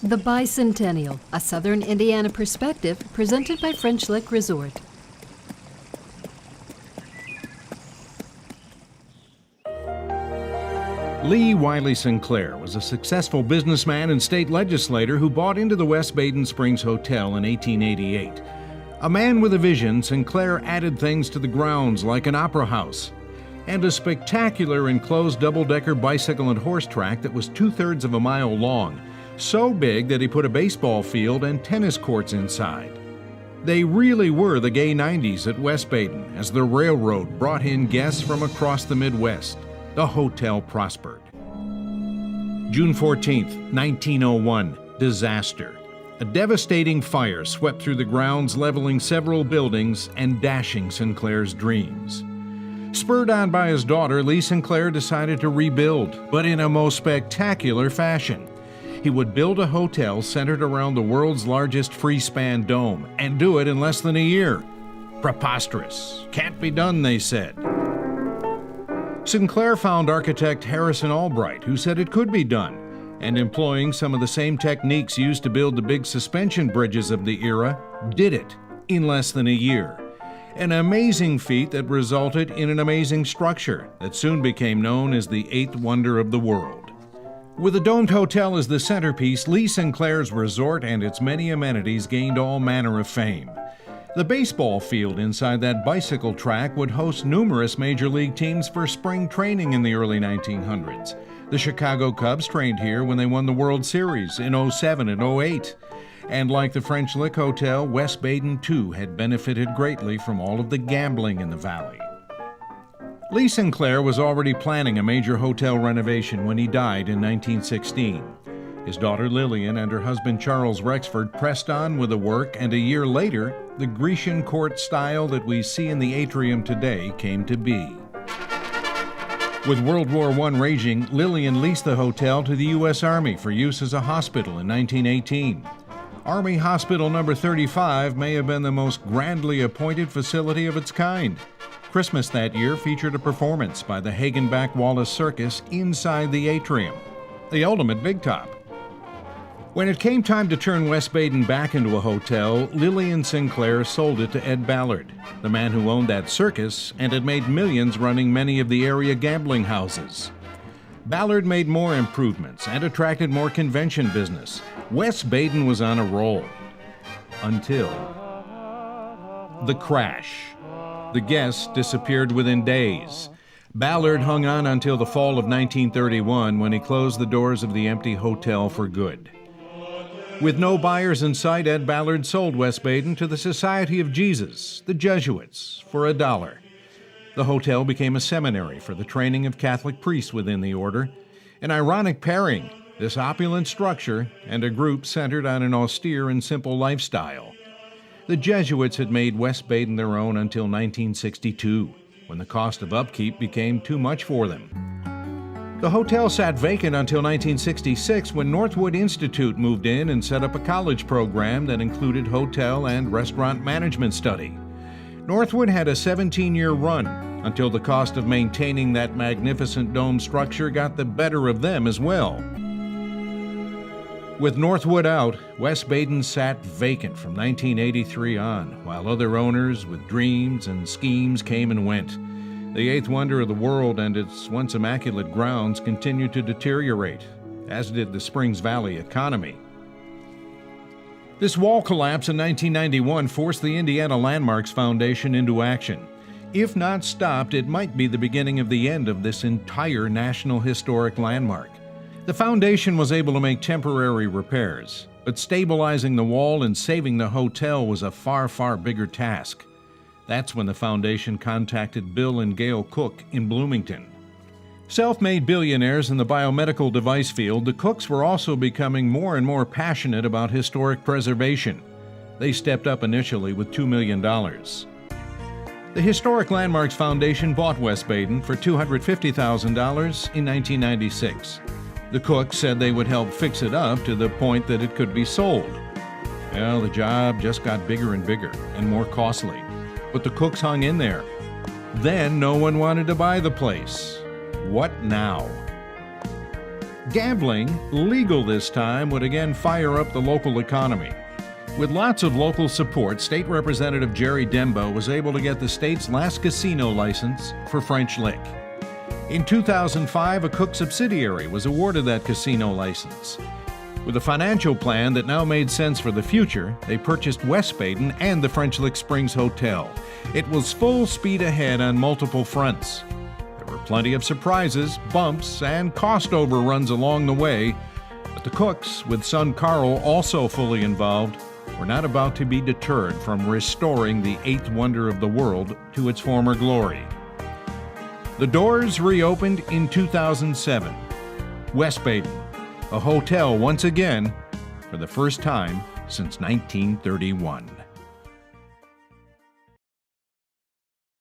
The Bicentennial, a Southern Indiana perspective presented by French Lick Resort. Lee Wiley Sinclair was a successful businessman and state legislator who bought into the West Baden Springs Hotel in 1888. A man with a vision, Sinclair added things to the grounds like an opera house and a spectacular enclosed double-decker bicycle and horse track that was 2/3 of a mile long, so big that he put a baseball field and tennis courts inside. They really were the gay 90s at West Baden as the railroad brought in guests from across the Midwest. The hotel prospered. June 14th, 1901, disaster. A devastating fire swept through the grounds, leveling several buildings and dashing Sinclair's dreams. Spurred on by his daughter, Lee Sinclair decided to rebuild, but in a most spectacular fashion. He would build a hotel centered around the world's largest free-span dome, and do it in less than a year. Preposterous. Can't be done, they said. Sinclair found architect Harrison Albright, who said it could be done, and employing some of the same techniques used to build the big suspension bridges of the era, did it in less than a year. An amazing feat that resulted in an amazing structure that soon became known as the eighth wonder of the world. With the domed hotel as the centerpiece, Lee Sinclair's resort and its many amenities gained all manner of fame. The baseball field inside that bicycle track would host numerous major league teams for spring training in the early 1900s. The Chicago Cubs trained here when they won the World Series in '07 and '08. And like the French Lick Hotel, West Baden too had benefited greatly from all of the gambling in the valley. Lee Sinclair was already planning a major hotel renovation when he died in 1916. His daughter Lillian and her husband Charles Rexford pressed on with the work, and a year later, the Grecian court style that we see in the atrium today came to be. With World War I raging, Lillian leased the hotel to the U.S. Army for use as a hospital in 1918. Army Hospital No. 35 may have been the most grandly appointed facility of its kind. Christmas that year featured a performance by the Hagenbeck Wallace Circus inside the atrium, the ultimate big top. When it came time to turn West Baden back into a hotel, Lillian Sinclair sold it to Ed Ballard, the man who owned that circus and had made millions running many of the area gambling houses. Ballard made more improvements and attracted more convention business. West Baden was on a roll. Until the crash. The guests disappeared within days. Ballard hung on until the fall of 1931 when he closed the doors of the empty hotel for good. With no buyers in sight, Ed Ballard sold West Baden to the Society of Jesus, the Jesuits, for $1. The hotel became a seminary for the training of Catholic priests within the order. An ironic pairing, this opulent structure and a group centered on an austere and simple lifestyle. The Jesuits had made West Baden their own until 1962, when the cost of upkeep became too much for them. The hotel sat vacant until 1966 when Northwood Institute moved in and set up a college program that included hotel and restaurant management study. Northwood had a 17-year run until the cost of maintaining that magnificent dome structure got the better of them as well. With Northwood out, West Baden sat vacant from 1983 on, while other owners with dreams and schemes came and went. The eighth wonder of the world and its once immaculate grounds continued to deteriorate, as did the Springs Valley economy. This wall collapse in 1991 forced the Indiana Landmarks Foundation into action. If not stopped, it might be the beginning of the end of this entire National Historic Landmark. The foundation was able to make temporary repairs, but stabilizing the wall and saving the hotel was a far, far bigger task. That's when the foundation contacted Bill and Gail Cook in Bloomington. Self-made billionaires in the biomedical device field, the Cooks were also becoming more and more passionate about historic preservation. They stepped up initially with $2 million. The Historic Landmarks Foundation bought West Baden for $250,000 in 1996. The Cooks said they would help fix it up to the point that it could be sold. Well, the job just got bigger and bigger and more costly, but the Cooks hung in there. Then no one wanted to buy the place. What now? Gambling, legal this time, would again fire up the local economy. With lots of local support, State Representative Jerry Dembo was able to get the state's last casino license for French Lick. In 2005, a Cook subsidiary was awarded that casino license. With a financial plan that now made sense for the future, they purchased West Baden and the French Lick Springs Hotel. It was full speed ahead on multiple fronts. There were plenty of surprises, bumps, and cost overruns along the way, but the Cooks, with son Carl also fully involved, were not about to be deterred from restoring the eighth wonder of the world to its former glory. The doors reopened in 2007. West Baden, a hotel once again for the first time since 1931.